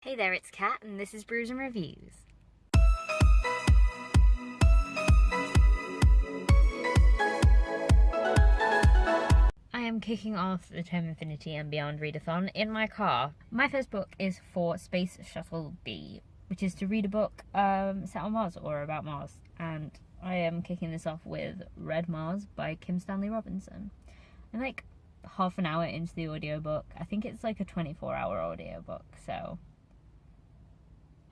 Hey there, it's Kat, and this is Brews and Reviews. I am kicking off the Tome Infinity and Beyond Readathon in my car. My first book is for Space Shuttle B, which is to read a book set on Mars or about Mars. And I am kicking this off with Red Mars by Kim Stanley Robinson. I'm like half an hour into the audiobook. I think it's like a 24-hour audiobook, so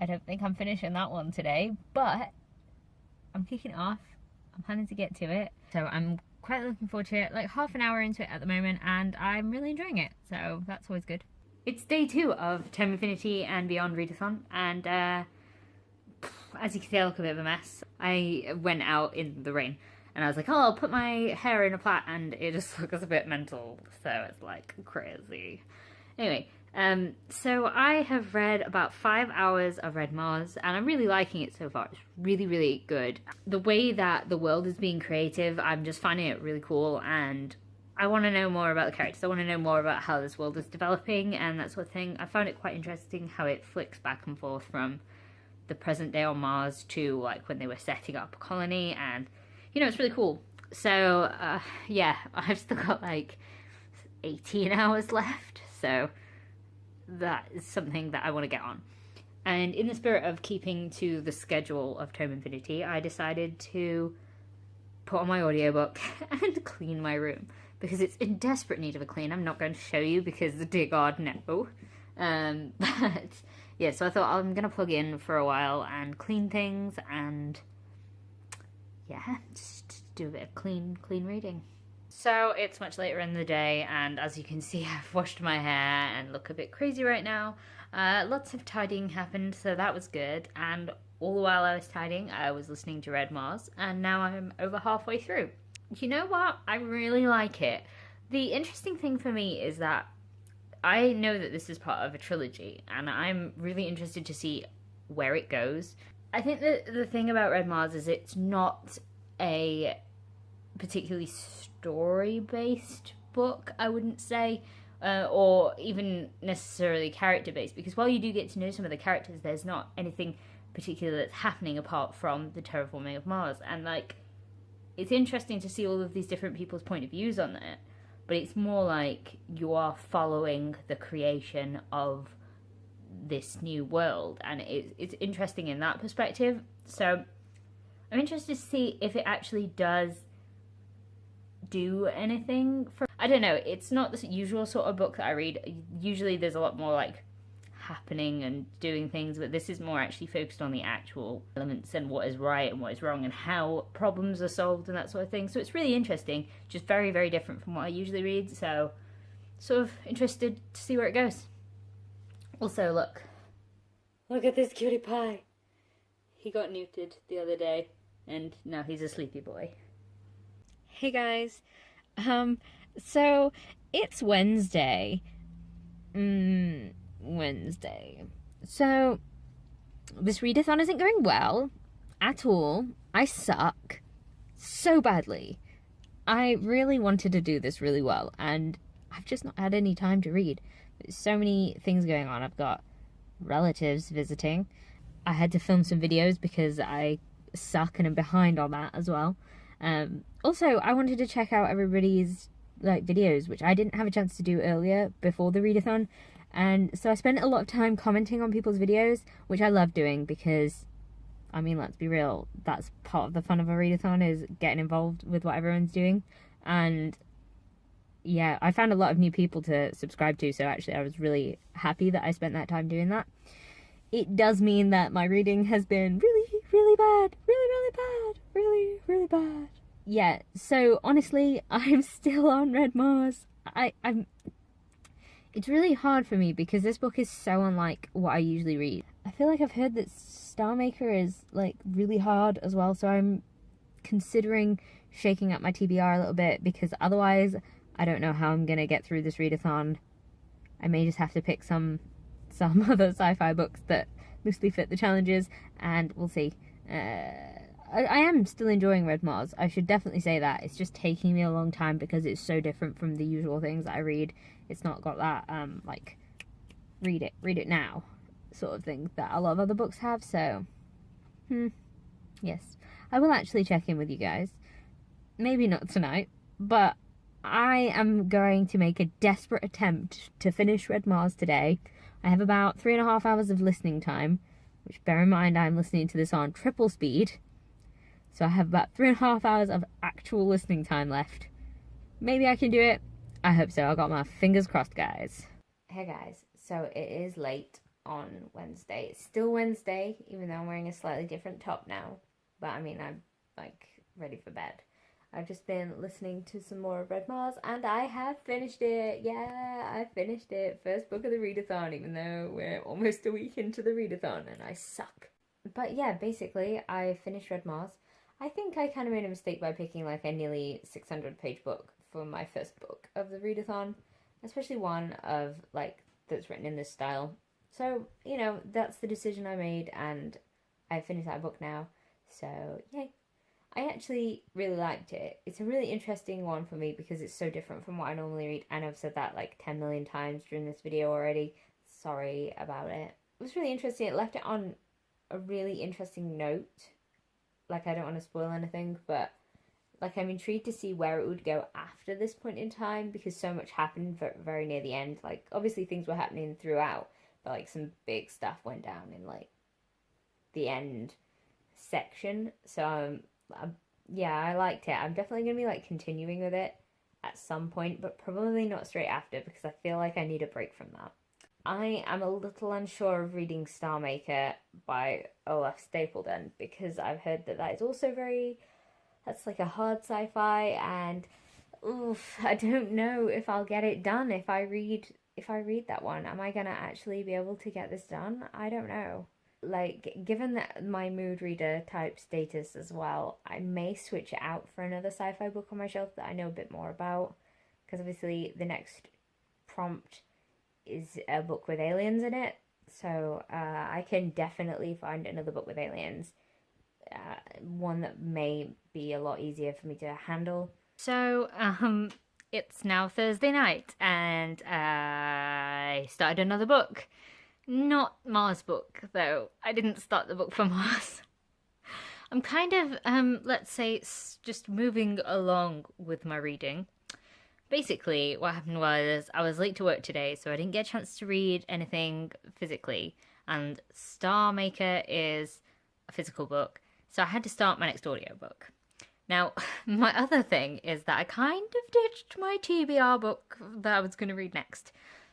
I don't think I'm finishing that one today, but I'm kicking it off. I'm planning to get to it, so I'm quite looking forward to it. Like half an hour into it at the moment, and I'm really enjoying it, so that's always good. It's day 2 of Tome Infinity and Beyond Readathon, and as you can see, I look a bit of a mess. I went out in the rain, and I was like, oh, I'll put my hair in a plait, and it just looks a bit mental, so it's like crazy. Anyway, so I have read about 5 hours of Red Mars, and I'm really liking it so far. It's really, really good. The way that the world is being creative, I'm just finding it really cool, and I want to know more about the characters. I want to know more about how this world is developing and that sort of thing. I found it quite interesting how it flicks back and forth from the present day on Mars to like when they were setting up a colony, and you know, it's really cool. So yeah, I've still got like 18 hours left, so that is something that I want to get on. And in the spirit of keeping to the schedule of Tome Infinity, I decided to put on my audiobook and clean my room, because it's in desperate need of a clean. I'm not going to show you because, dear God, no. But yeah, so I thought I'm going to plug in for a while and clean things, and yeah, just do a bit of clean reading. So it's much later in the day, and as you can see, I've washed my hair and look a bit crazy right now. Lots of tidying happened, so that was good. And all the while I was tidying, I was listening to Red Mars, and now I'm over halfway through. You know what? I really like it. The interesting thing for me is that I know that this is part of a trilogy, and I'm really interested to see where it goes. I think that the thing about Red Mars is it's not a particularly story-based book, I wouldn't say, or even necessarily character-based, because while you do get to know some of the characters, there's not anything particular that's happening apart from the terraforming of Mars. And like, it's interesting to see all of these different people's point of views on it, but it's more like you are following the creation of this new world, and it's interesting in that perspective. So I'm interested to see if it actually does do anything for, I don't know, it's not the usual sort of book that I read. Usually there's a lot more like happening and doing things, but this is more actually focused on the actual elements and what is right and what is wrong and how problems are solved and that sort of thing. So it's really interesting, just very, very different from what I usually read, so sort of interested to see where it goes. Also, look at this cutie pie. He got neutered the other day, and now he's a sleepy boy. Hey guys, so it's Wednesday. Wednesday. So this readathon isn't going well at all. I suck so badly. I really wanted to do this really well, and I've just not had any time to read. There's so many things going on. I've got relatives visiting. I had to film some videos because I suck and am behind on that as well. Also, I wanted to check out everybody's like videos, which I didn't have a chance to do earlier before the readathon, and so I spent a lot of time commenting on people's videos, which I love doing because, I mean, let's be real, that's part of the fun of a readathon, is getting involved with what everyone's doing. And yeah, I found a lot of new people to subscribe to, so actually I was really happy that I spent that time doing that. It does mean that my reading has been really, really bad. Really, really bad. Really, really bad. Yeah, so honestly, I'm still on Red Mars. It's really hard for me because this book is so unlike what I usually read. I feel like I've heard that Star Maker is like really hard as well, so I'm considering shaking up my TBR a little bit, because otherwise I don't know how I'm gonna get through this readathon. I may just have to pick some other sci-fi books that loosely fit the challenges, and we'll see. I am still enjoying Red Mars. I should definitely say that. It's just taking me a long time because it's so different from the usual things that I read. It's not got that, like, read it now sort of thing that a lot of other books have, so yes, I will actually check in with you guys. Maybe not tonight, but I am going to make a desperate attempt to finish Red Mars today. I have about 3.5 hours of listening time, which, bear in mind, I'm listening to this on triple speed. So I have about 3.5 hours of actual listening time left. Maybe I can do it. I hope so. I got my fingers crossed, guys. Hey guys, so it is late on Wednesday. It's still Wednesday, even though I'm wearing a slightly different top now. But I mean, I'm like ready for bed. I've just been listening to some more of Red Mars, and I have finished it. Yeah, I finished it. First book of the Readathon, even though we're almost a week into the Readathon, and I suck. But yeah, basically, I finished Red Mars. I think I kind of made a mistake by picking like a nearly 600-page book for my first book of the Readathon, especially one of like that's written in this style. So, you know, that's the decision I made, and I finished that book now. So, yay. I actually really liked it. It's a really interesting one for me because it's so different from what I normally read, and I've said that like 10 million times during this video already. Sorry about it. It was really interesting. It left it on a really interesting note. Like, I don't want to spoil anything, but like I'm intrigued to see where it would go after this point in time, because so much happened very near the end. Like, obviously things were happening throughout, but like some big stuff went down in like the end section. So yeah, I liked it. I'm definitely gonna be like continuing with it at some point, but probably not straight after, because I feel like I need a break from that. I am a little unsure of reading Star Maker by Olaf Stapledon, because I've heard that that is also that's like a hard sci-fi, and oof, I don't know if I'll get it done if I read that one. Am I gonna actually be able to get this done? I don't know. Like, given that my mood reader type status as well, I may switch it out for another sci-fi book on my shelf that I know a bit more about, because obviously the next prompt is a book with aliens in it, so I can definitely find another book with aliens, one that may be a lot easier for me to handle. So it's now Thursday night, and I started another book. Not Mars book, though. I didn't start the book for Mars. I'm kind of, let's say, just moving along with my reading. Basically, what happened was I was late to work today, so I didn't get a chance to read anything physically. And Star Maker is a physical book, so I had to start my next audiobook. Now, my other thing is that I kind of ditched my TBR book that I was going to read next.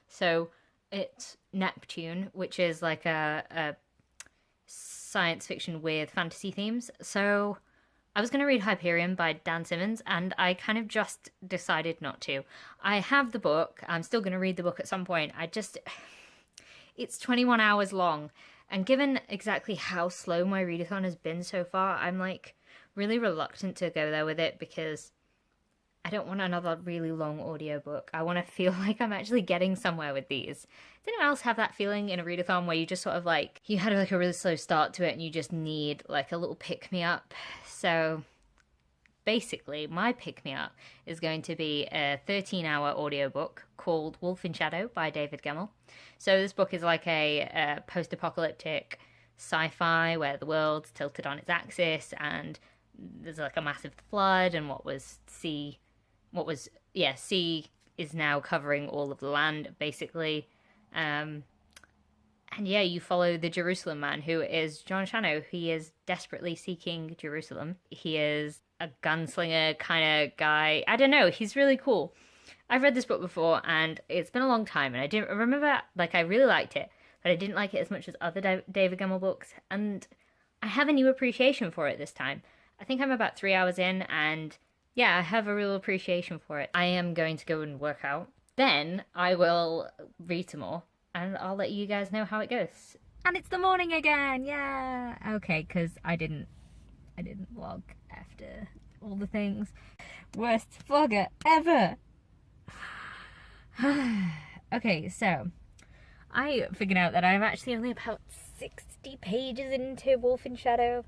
So it's Neptune, which is like a science fiction with fantasy themes. So I was going to read Hyperion by Dan Simmons, and I kind of just decided not to. I have the book. I'm still going to read the book at some point. It's 21 hours long. And given exactly how slow my readathon has been so far, I'm like really reluctant to go there with it, because I don't want another really long audiobook. I want to feel like I'm actually getting somewhere with these. Does anyone else have that feeling in a readathon where you just sort of like, you had like a really slow start to it and you just need like a little pick-me-up? So basically, my pick-me-up is going to be a 13-hour audiobook called Wolf in Shadow by David Gemmell. So this book is like a post-apocalyptic sci-fi where the world's tilted on its axis and there's like a massive flood, and sea is now covering all of the land, basically. And yeah, you follow the Jerusalem man, who is John Shano. He is desperately seeking Jerusalem. He is a gunslinger kind of guy. I don't know, he's really cool. I've read this book before, and it's been a long time, and I remember, like, I really liked it, but I didn't like it as much as other David Gemmell books, and I have a new appreciation for it this time. I think I'm about 3 hours in, and yeah, I have a real appreciation for it. I am going to go and work out. Then I will read some more, and I'll let you guys know how it goes. And it's the morning again, yeah! Okay, because I didn't vlog after all the things. Worst vlogger ever! Okay, so I figured out that I'm actually only about 60 pages into Wolf in Shadow.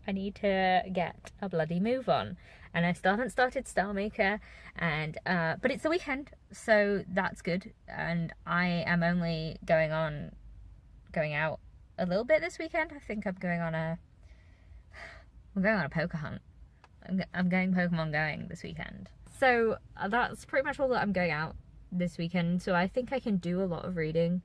I need to get a bloody move on, and I still haven't started Star Maker, and but it's the weekend, so that's good. And I am only going out a little bit this weekend. I think I'm going on a poker hunt. I'm going Pokemon going this weekend. So that's pretty much all that I'm going out this weekend. So I think I can do a lot of reading.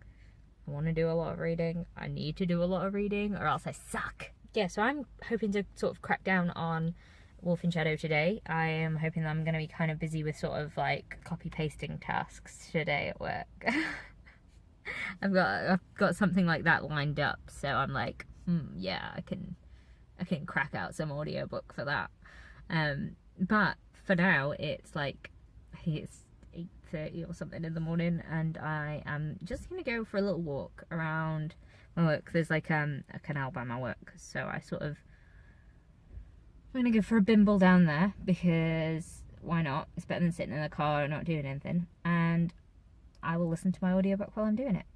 I want to do a lot of reading. I need to do a lot of reading or else I suck. Yeah, so I'm hoping to sort of crack down on Wolf in Shadow today. I am hoping that I'm going to be kind of busy with sort of like copy pasting tasks today at work. I've got something like that lined up, so I'm like, yeah, I can crack out some audiobook for that. But for now, it's like, it's 8:30 or something in the morning, and I am just gonna go for a little walk around my work. There's like a canal by my work, so I'm gonna go for a bimble down there because why not? It's better than sitting in the car and not doing anything. And I will listen to my audiobook while I'm doing it.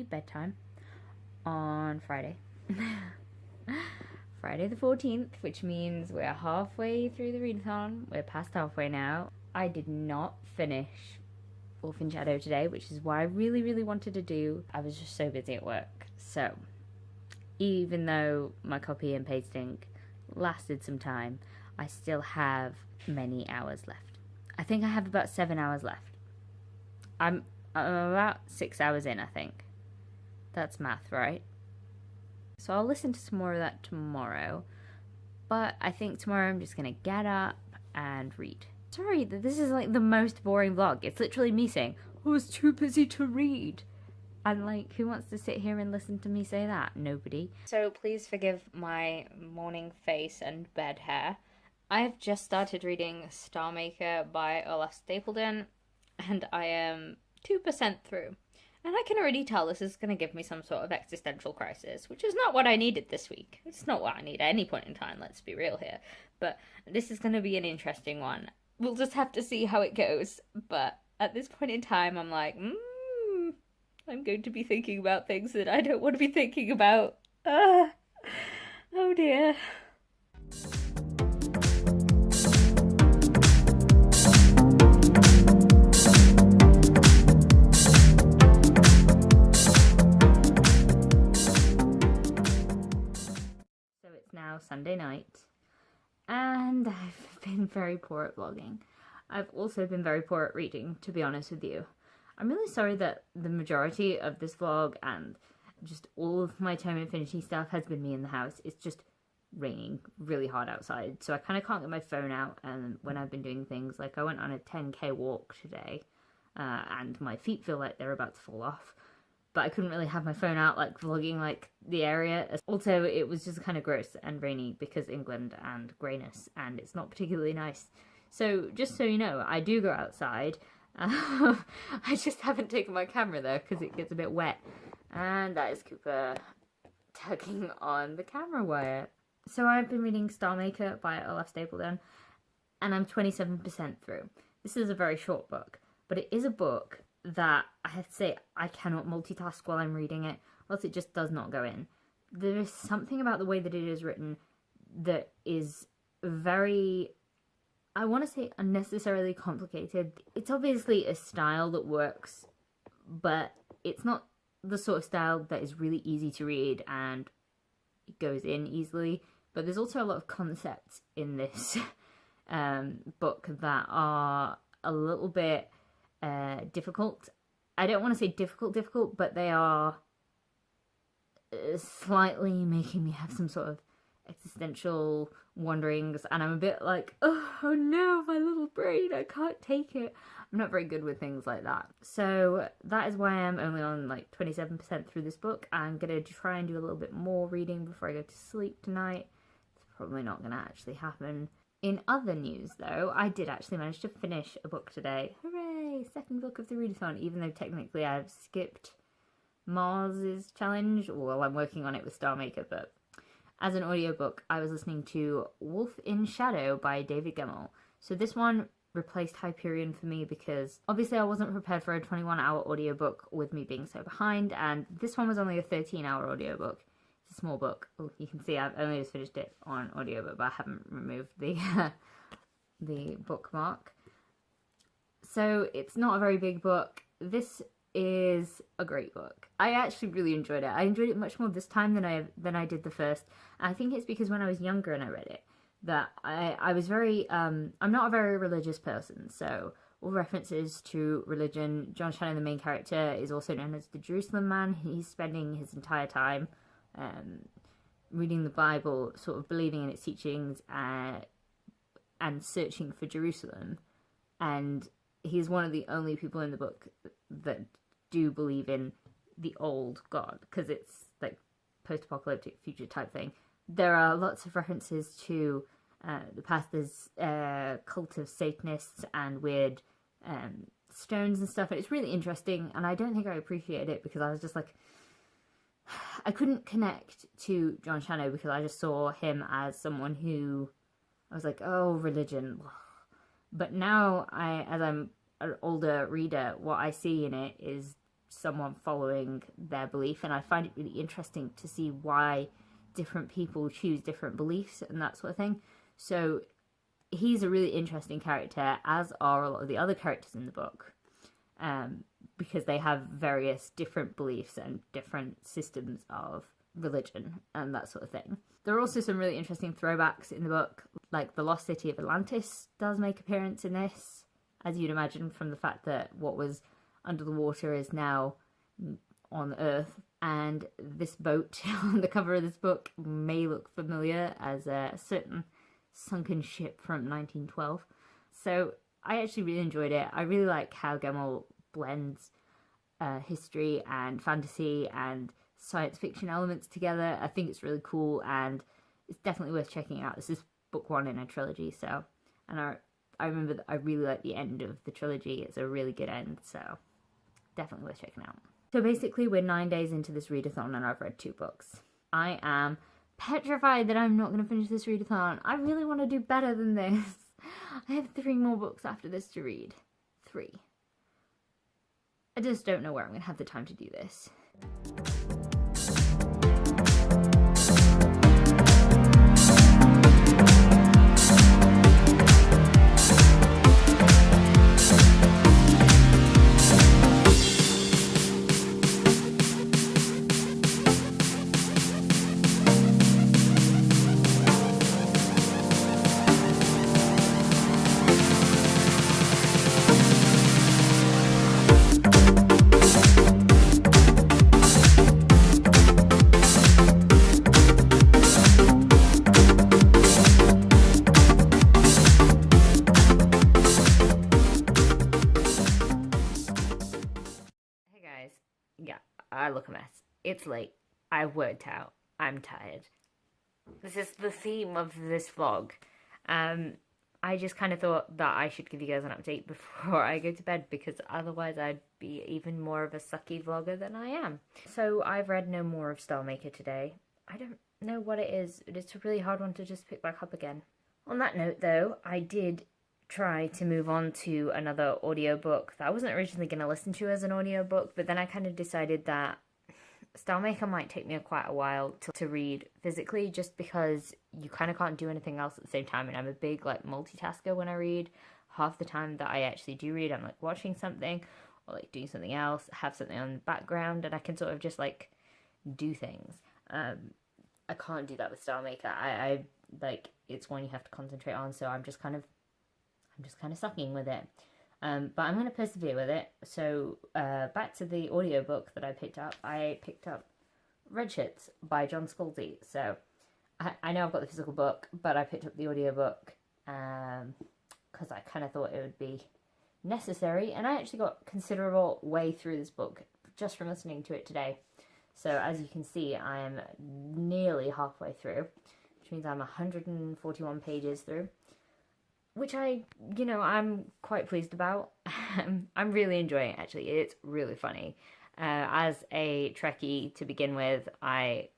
Bedtime on Friday. Friday the 14th, which means we're halfway through the readathon. We're past halfway now. I did not finish Wolf in Shadow today, which is why I really, really wanted to do. I was just so busy at work. So, even though my copy and pasting lasted some time, I still have many hours left. I think I have about 7 hours left. I'm about 6 hours in, I think. That's math, right? So I'll listen to some more of that tomorrow. But I think tomorrow I'm just going to get up and read. Sorry, this is like the most boring vlog. It's literally me saying, I was too busy to read. And like, who wants to sit here and listen to me say that? Nobody. So please forgive my morning face and bed hair. I have just started reading Star Maker by Olaf Stapledon. And I am 2% through. And I can already tell this is going to give me some sort of existential crisis, which is not what I needed this week. It's not what I need at any point in time, let's be real here. But this is going to be an interesting one. We'll just have to see how it goes. But at this point in time, I'm like, I'm going to be thinking about things that I don't want to be thinking about. Oh dear. Now Sunday night, and I've been very poor at vlogging. I've also been very poor at reading, to be honest with you. I'm really sorry that the majority of this vlog and just all of my Tome Infinity stuff has been me in the house. It's just raining really hard outside, so I kind of can't get my phone out. And when I've been doing things, like I went on a 10k walk today, and my feet feel like they're about to fall off. But I couldn't really have my phone out, like, vlogging, like, the area. Also, it was just kind of gross and rainy because England and greyness, and it's not particularly nice. So, just so you know, I do go outside. I just haven't taken my camera there because it gets a bit wet. And that is Cooper tugging on the camera wire. So, I've been reading Star Maker by Olaf Stapledon, and I'm 27% through. This is a very short book, but it is a book that I have to say I cannot multitask while I'm reading it, or else it just does not go in. There is something about the way that it is written that is very, I want to say, unnecessarily complicated. It's obviously a style that works, but it's not the sort of style that is really easy to read and it goes in easily. But there's also a lot of concepts in this book that are a little bit difficult. I don't want to say difficult, but they are slightly making me have some sort of existential wonderings, and I'm a bit like, oh no, my little brain, I can't take it. I'm not very good with things like that. So that is why I'm only on like 27% through this book. I'm going to try and do a little bit more reading before I go to sleep tonight. It's probably not going to actually happen. In other news, though, I did actually manage to finish a book today. Hooray! Second book of the Readathon, even though technically I've skipped Mars's challenge. Well, I'm working on it with Star Maker, but as an audiobook, I was listening to Wolf in Shadow by David Gemmell. So this one replaced Hyperion for me because obviously I wasn't prepared for a 21-hour audiobook with me being so behind, and this one was only a 13-hour audiobook. It's a small book. Oh, you can see I've only just finished it on audiobook, but I haven't removed the the bookmark. So it's not a very big book. This is a great book. I actually really enjoyed it. I enjoyed it much more this time than I did the first. And I think it's because when I was younger and I read it, that I was very, I'm not a very religious person, so all references to religion. John Shannon, the main character, is also known as the Jerusalem Man. He's spending his entire time reading the Bible, sort of believing in its teachings, and searching for Jerusalem. And he's one of the only people in the book that do believe in the old God, because it's like post-apocalyptic future type thing. There are lots of references to the past. There's cult of Satanists and weird stones and stuff, and it's really interesting, and I don't think I appreciated it because I was just like, I couldn't connect to John Shannon because I just saw him as someone who, I was like, oh, religion. But now, as I'm an older reader, what I see in it is someone following their belief, and I find it really interesting to see why different people choose different beliefs and that sort of thing. So he's a really interesting character, as are a lot of the other characters in the book, because they have various different beliefs and different systems of religion and that sort of thing. There are also some really interesting throwbacks in the book, like the lost city of Atlantis does make appearance in this, as you'd imagine from the fact that what was under the water is now on Earth. And this boat on the cover of this book may look familiar as a certain sunken ship from 1912. So I actually really enjoyed it. I really like how Gemmell blends history and fantasy and science fiction elements together. I think it's really cool, and it's definitely worth checking out. This is book one in a trilogy, so, and I remember that I really like the end of the trilogy. It's a really good end, so definitely worth checking out. So basically, we're 9 days into this readathon and I've read 2 books. I am petrified that I'm not going to finish this readathon. I really want to do better than this. I have 3 more books after this to read. 3. I just don't know where I'm going to have the time to do this. I look a mess. It's late. I've worked out. I'm tired. This is the theme of this vlog. I just kind of thought that I should give you guys an update before I go to bed, because otherwise I'd be even more of a sucky vlogger than I am. So I've read no more of Star Maker today. I don't know what it is. It's a really hard one to just pick back up again. On that note though, I did try to move on to another audiobook that I wasn't originally going to listen to as an audiobook, but then I kind of decided that Star Maker might take me quite a while to read physically, just because you kind of can't do anything else at the same time, and I'm a big like multitasker when I read. Half the time that I actually do read, I'm like watching something or like doing something else, have something on the background, and I can sort of just like do things. I can't do that with Star Maker. I like, it's one you have to concentrate on, so I'm just kind of sucking with it. But I'm going to persevere with it. So back to the audiobook that I picked up. I picked up Redshirts by John Scalzi. So I know I've got the physical book, but I picked up the audiobook because I kind of thought it would be necessary. And I actually got considerable way through this book just from listening to it today. So as you can see, I am nearly halfway through, which means I'm 141 pages through. which I'm quite pleased about. I'm really enjoying it, actually. It's really funny. As a Trekkie to begin with, I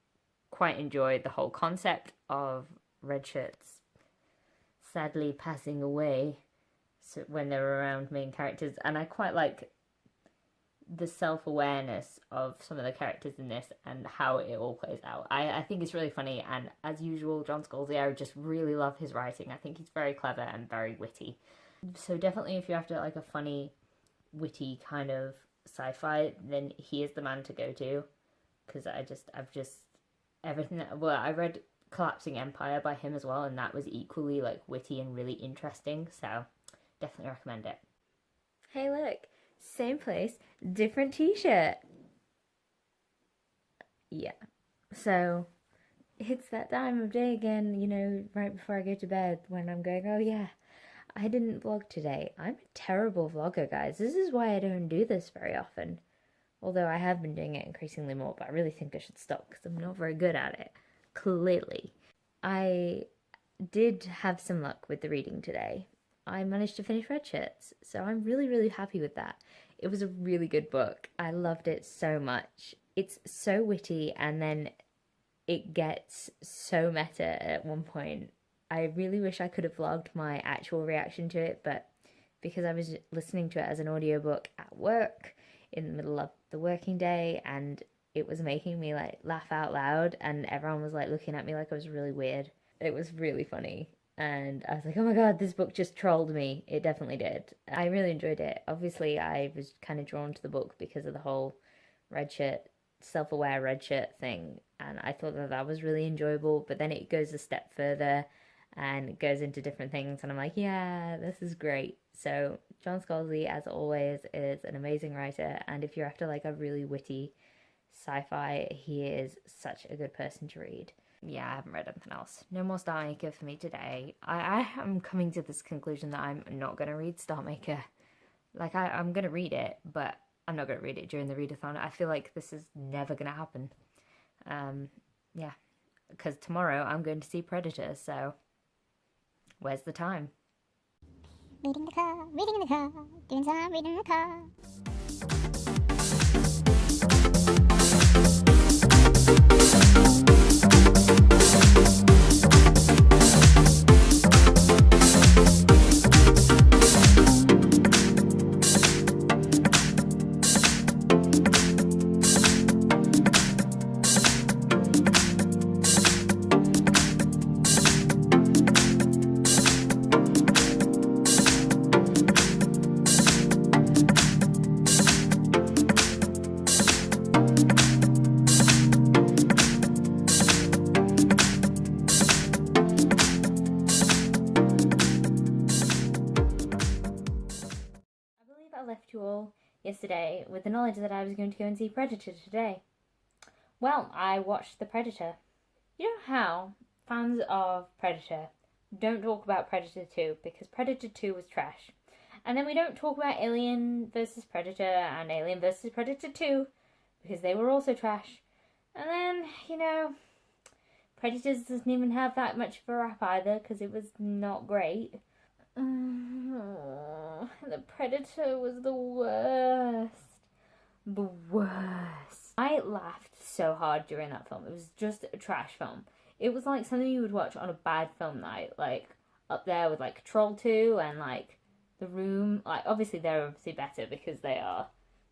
quite enjoyed the whole concept of red shirts sadly passing away when they're around main characters, and I quite like the self-awareness of some of the characters in this and how it all plays out. I think it's really funny, and as usual, John Scalzi, I just really love his writing. I think he's very clever and very witty. So definitely if you're after like a funny, witty kind of sci-fi, then he is the man to go to, because I've just everything that, well, I read Collapsing Empire by him as well, and that was equally like witty and really interesting, so definitely recommend it. Hey look, same place, different t-shirt. Yeah, so it's that time of day again, you know, right before I go to bed, when I'm going, oh yeah, I didn't vlog today. I'm a terrible vlogger, guys. This is why I don't do this very often. Although I have been doing it increasingly more, but I really think I should stop because I'm not very good at it, clearly. I did have some luck with the reading today. I managed to finish Red Shirts, so I'm really, really happy with that. It was a really good book. I loved it so much. It's so witty, and then it gets so meta at one point. I really wish I could have vlogged my actual reaction to it, but because I was listening to it as an audiobook at work in the middle of the working day, and it was making me like laugh out loud, and everyone was like looking at me like I was really weird. It was really funny, and I was like, oh my god, this book just trolled me. It definitely did. I really enjoyed it. Obviously I was kind of drawn to the book because of the whole red shirt, self-aware red shirt thing, and I thought that was really enjoyable, but then it goes a step further and it goes into different things, and I'm like, yeah, this is great. So John Scalzi, as always, is an amazing writer, and if you're after like a really witty sci-fi, he is such a good person to read. Yeah, I haven't read anything else. No more Star Maker for me today. I am coming to this conclusion that I'm not going to read Star Maker. Like, I'm going to read it, but I'm not going to read it during the readathon. I feel like this is never going to happen. Yeah, because tomorrow I'm going to see Predator, so where's the time? Reading in the car, doing some reading in the car. Left you all yesterday with the knowledge that I was going to go and see Predator today. Well, I watched The Predator. You know how fans of Predator don't talk about Predator 2 because Predator 2 was trash. And then we don't talk about Alien vs. Predator and Alien vs. Predator 2 because they were also trash. And then, you know, Predators doesn't even have that much of a rap either because it was not great. The Predator was the worst. The worst. I laughed so hard during that film. It was just a trash film. It was like something you would watch on a bad film night. Like, up there with, like, Troll 2 and, like, The Room. Like, obviously they're obviously better because they are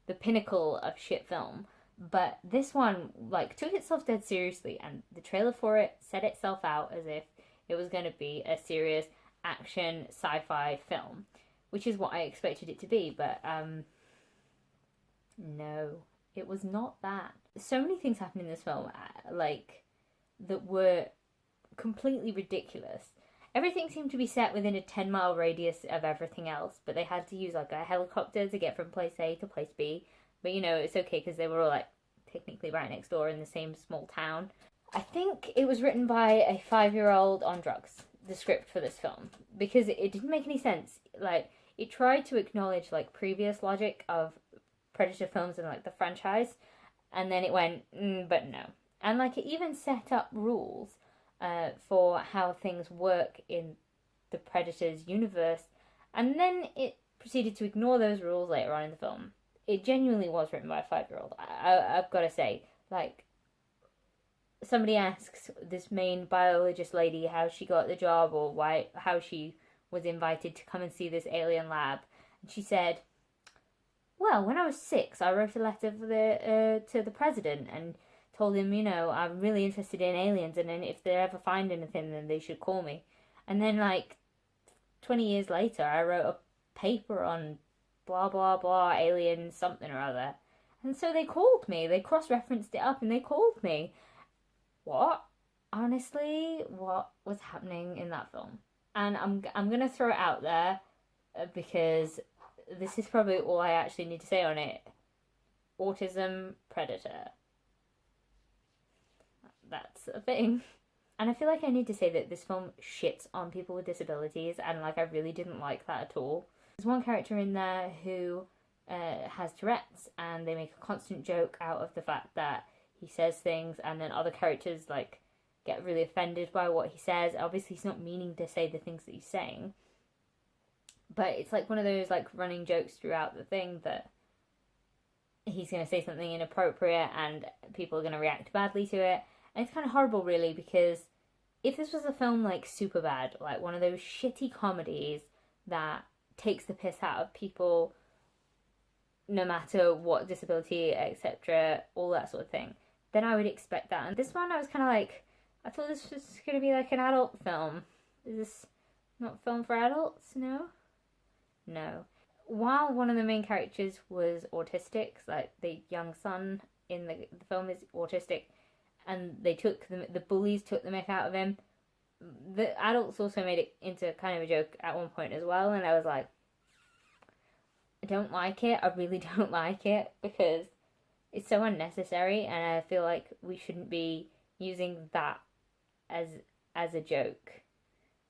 the pinnacle of shit film. But this one, like, took itself dead seriously. And the trailer for it set itself out as if it was going to be a serious action sci-fi film, which is what I expected it to be, but no, it was not that. So many things happened in this film like that were completely ridiculous. Everything seemed to be set within a 10-mile radius of everything else, but they had to use like a helicopter to get from place A to place B, but you know, it's okay because they were all like technically right next door in the same small town. I think it was written by a 5-year-old on drugs, the script for this film, because it didn't make any sense. Like, it tried to acknowledge like previous logic of Predator films and like the franchise, and then it went but no. And like, it even set up rules for how things work in the Predator's universe, and then it proceeded to ignore those rules later on in the film. It genuinely was written by a 5-year-old. I've got to say, like, somebody asks this main biologist lady how she got the job or how she was invited to come and see this alien lab, and she said, well, when I was 6, I wrote a letter to the president and told him, I'm really interested in aliens, and then if they ever find anything, then they should call me. And then, like, 20 years later, I wrote a paper on blah, blah, blah, alien something or other. And so they called me. They cross-referenced it up and they called me. What? Honestly, what was happening in that film? And I'm going to throw it out there because this is probably all I actually need to say on it. Autism Predator. That's a thing. And I feel like I need to say that this film shits on people with disabilities, and like I really didn't like that at all. There's one character in there who has Tourette's, and they make a constant joke out of the fact that he says things, and then other characters like get really offended by what he says. Obviously he's not meaning to say the things that he's saying, but it's like one of those like running jokes throughout the thing that he's going to say something inappropriate and people are going to react badly to it. And it's kind of horrible, really, because if this was a film like Superbad, like one of those shitty comedies that takes the piss out of people no matter what disability, etc., all that sort of thing, then I would expect that. And this one, I was kind of like, I thought this was going to be like an adult film. Is this not a film for adults? No? No. While one of the main characters was autistic, like the young son in the film is autistic, and the bullies took the mick out of him, the adults also made it into kind of a joke at one point as well, and I was like, I don't like it. I really don't like it, because it's so unnecessary, and I feel like we shouldn't be using that as a joke,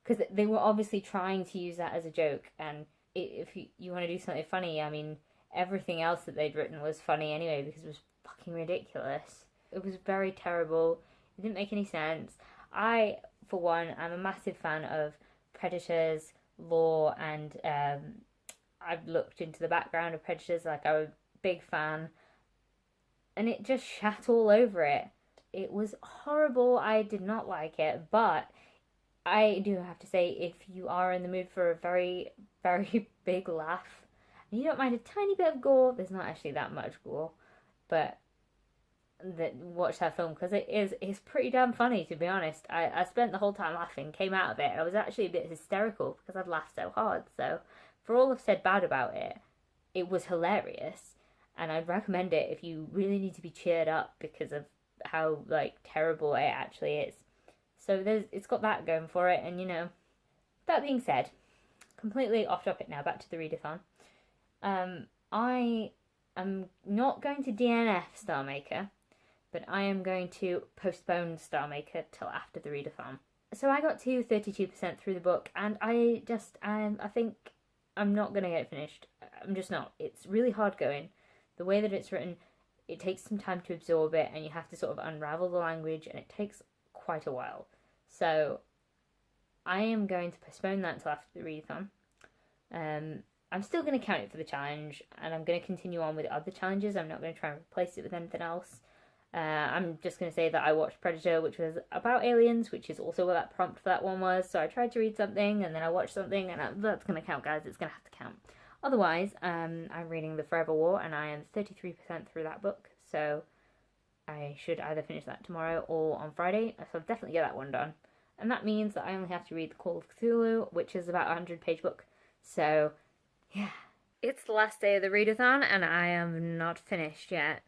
because they were obviously trying to use that as a joke. And if you want to do something funny, I mean, everything else that they'd written was funny anyway, because it was fucking ridiculous. It was very terrible. It didn't make any sense. I, for one, am a massive fan of Predators lore, and I've looked into the background of Predators. Like, I'm a big fan, and it just shat all over it. It was horrible. I did not like it, but I do have to say, if you are in the mood for a very, very big laugh, and you don't mind a tiny bit of gore, there's not actually that much gore, but watch that film, because it's pretty damn funny, to be honest. I spent the whole time laughing, came out of it, and I was actually a bit hysterical because I'd laughed so hard. So for all I've said bad about it, it was hilarious, and I'd recommend it if you really need to be cheered up because of how like terrible it actually is. So it's got that going for it. And that being said, completely off topic now, back to the Readathon. I am not going to DNF Star Maker, but I am going to postpone Star Maker till after the Readathon. So I got to 32% through the book, and I think I'm not going to get it finished. I'm just not. It's really hard going. The way that it's written, it takes some time to absorb it, and you have to sort of unravel the language, and it takes quite a while. So I am going to postpone that until after the Readathon. I'm still going to count it for the challenge, and I'm going to continue on with other challenges. I'm not going to try and replace it with anything else. I'm just going to say that I watched Predator, which was about aliens, which is also what that prompt for that one was. So I tried to read something, and then I watched something, and that's going to count, guys. It's going to have to count. Otherwise, I'm reading The Forever War, and I am 33% through that book. So I should either finish that tomorrow or on Friday. So I'll definitely get that one done. And that means that I only have to read The Call of Cthulhu, which is about a 100-page book. So, yeah. It's the last day of the Readathon, and I am not finished yet.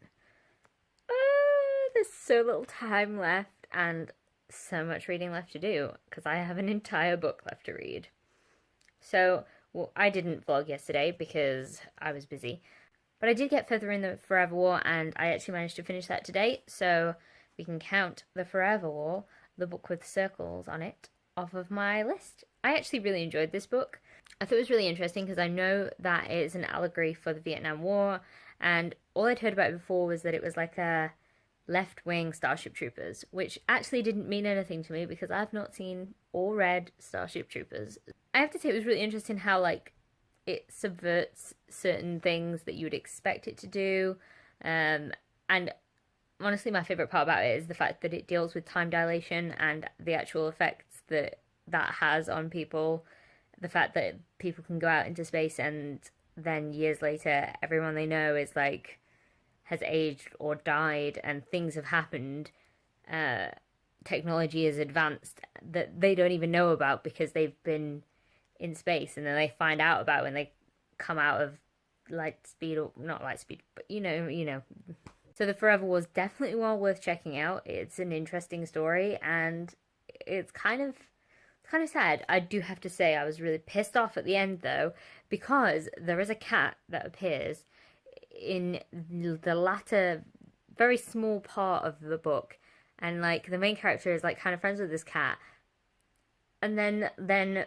There's so little time left, and so much reading left to do, because I have an entire book left to read. So, I didn't vlog yesterday because I was busy. But I did get further in the Forever War, and I actually managed to finish that today. So, we can count the Forever War, the book with circles on it, off of my list. I actually really enjoyed this book. I thought it was really interesting because I know that it is an allegory for the Vietnam War, and all I'd heard about it before was that it was like a left-wing Starship Troopers, which actually didn't mean anything to me because I've not seen or read Starship Troopers. I have to say it was really interesting how, like, it subverts certain things that you would expect it to do. And honestly, my favourite part about it is the fact that it deals with time dilation and the actual effects that that has on people. The fact that people can go out into space and then years later, everyone they know is like has aged or died, and things have happened. Technology is advanced that they don't even know about because they've been in space, and then they find out about when they come out of light speed, or not light speed, but you know. So the Forever was definitely well worth checking out. It's an interesting story, and it's kind of sad. I do have to say I was really pissed off at the end though, because there is a cat that appears in the latter very small part of the book, and like the main character is like kind of friends with this cat, and then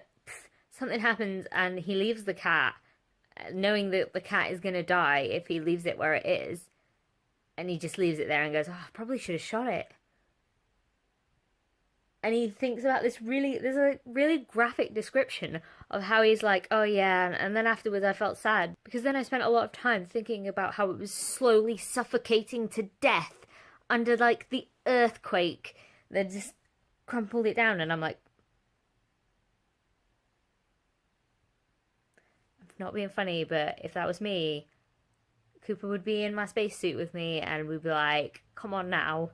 something happens and he leaves the cat knowing that the cat is going to die if he leaves it where it is, and he just leaves it there and goes, oh, I probably should have shot it. And he thinks about there's a really graphic description of how he's like, oh yeah, and then afterwards I felt sad because then I spent a lot of time thinking about how it was slowly suffocating to death under like the earthquake that just crumpled it down, and I'm like, I'm not being funny, but if that was me, Cooper would be in my spacesuit with me and we'd be like, come on now,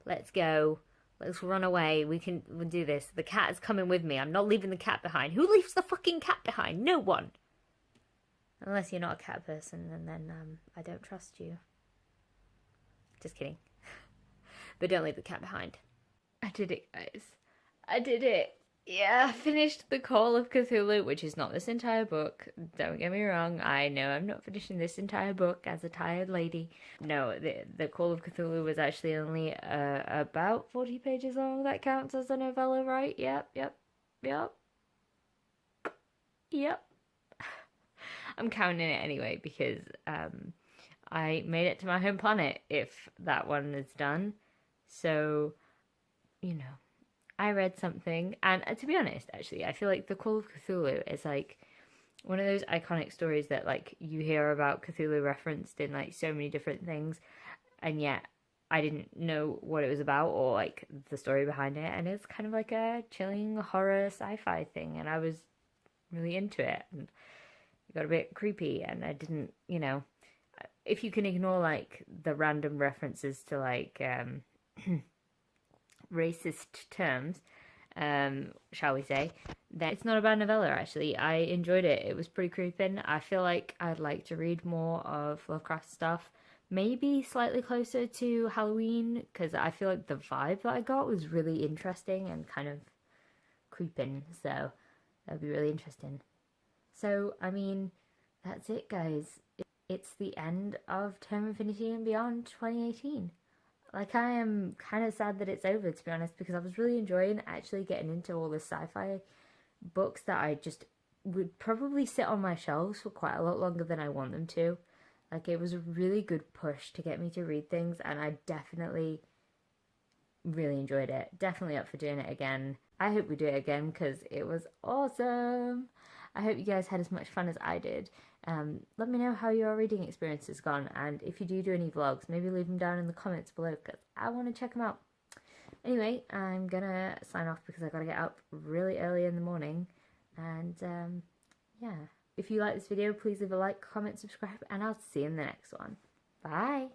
let's go. Let's run away. We'll do this. The cat is coming with me. I'm not leaving the cat behind. Who leaves the fucking cat behind? No one. Unless you're not a cat person, and then I don't trust you. Just kidding. But don't leave the cat behind. I did it, guys. I did it. Yeah, I finished The Call of Cthulhu, which is not this entire book. Don't get me wrong. I know I'm not finishing this entire book as a tired lady. No, the Call of Cthulhu was actually only about 40 pages long. That counts as a novella, right? Yep. I'm counting it anyway because I made it to my home planet if that one is done. So, you know. I read something, and to be honest, actually, I feel like The Call of Cthulhu is like one of those iconic stories that like you hear about Cthulhu referenced in like so many different things, and yet I didn't know what it was about or like the story behind it, and it's kind of like a chilling horror sci-fi thing, and I was really into it, and it got a bit creepy, and I didn't, if you can ignore like the random references to like racist terms, shall we say, then it's not a bad novella, actually. I enjoyed it. It was pretty creeping. I feel like I'd like to read more of Lovecraft stuff, maybe slightly closer to Halloween, because I feel like the vibe that I got was really interesting and kind of creeping, so that'd be really interesting. So, I mean, that's it, guys. It's the end of Tome Infinity and Beyond 2018. Like, I am kind of sad that it's over, to be honest, because I was really enjoying actually getting into all the sci-fi books that I just would probably sit on my shelves for quite a lot longer than I want them to. Like, it was a really good push to get me to read things, and I definitely really enjoyed it. Definitely up for doing it again. I hope we do it again, because it was awesome. I hope you guys had as much fun as I did. Let me know how your reading experience has gone, and if you do any vlogs, maybe leave them down in the comments below, because I want to check them out. Anyway, I'm gonna sign off because I gotta get up really early in the morning, and yeah. If you like this video, please leave a like, comment, subscribe, and I'll see you in the next one. Bye!